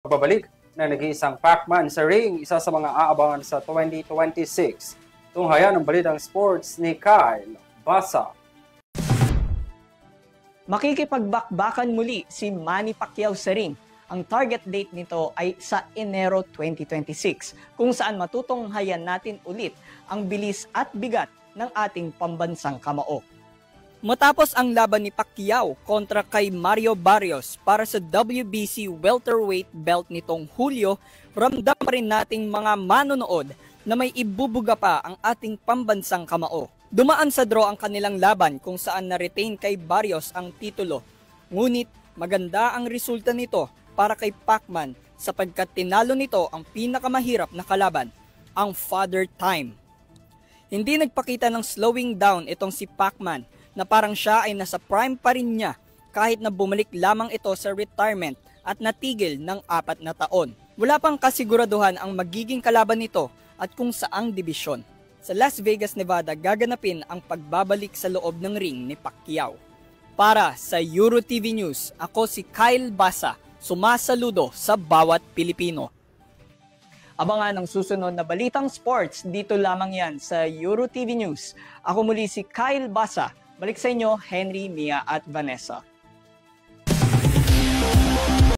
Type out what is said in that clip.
Pagbabalik na nag-iisang Pacman sa ring, isa sa mga aabangan sa 2026. Tunghayan ng balitang sports ni Kyle Basa. Makikipagbakbakan muli si Manny Pacquiao sa ring. Ang target date nito ay sa Enero 2026, kung saan matutunghayan natin ulit ang bilis at bigat ng ating pambansang kamao. Matapos ang laban ni Pacquiao kontra kay Mario Barrios para sa WBC welterweight belt nitong Hulyo, ramdam pa rin nating mga manonood na may ibubuga pa ang ating pambansang kamao. Dumaan sa draw ang kanilang laban kung saan na-retain kay Barrios ang titulo. Ngunit maganda ang resulta nito para kay Pacman sapagkat tinalo nito ang pinakamahirap na kalaban, ang Father Time. Hindi nagpakita ng slowing down itong si Pacman na parang siya ay nasa prime pa rin niya kahit na bumalik lamang ito sa retirement at natigil ng 4 na taon. Wala pang kasiguraduhan ang magiging kalaban nito at kung saang dibisyon. Sa Las Vegas, Nevada, gaganapin ang pagbabalik sa loob ng ring ni Pacquiao. Para sa EuroTV News, ako si Kyle Basa, sumasaludo sa bawat Pilipino. Abangan ang susunod na balitang sports dito lamang yan sa EuroTV News. Ako muli si Kyle Basa. Balik sa inyo, Henry, Mia at Vanessa.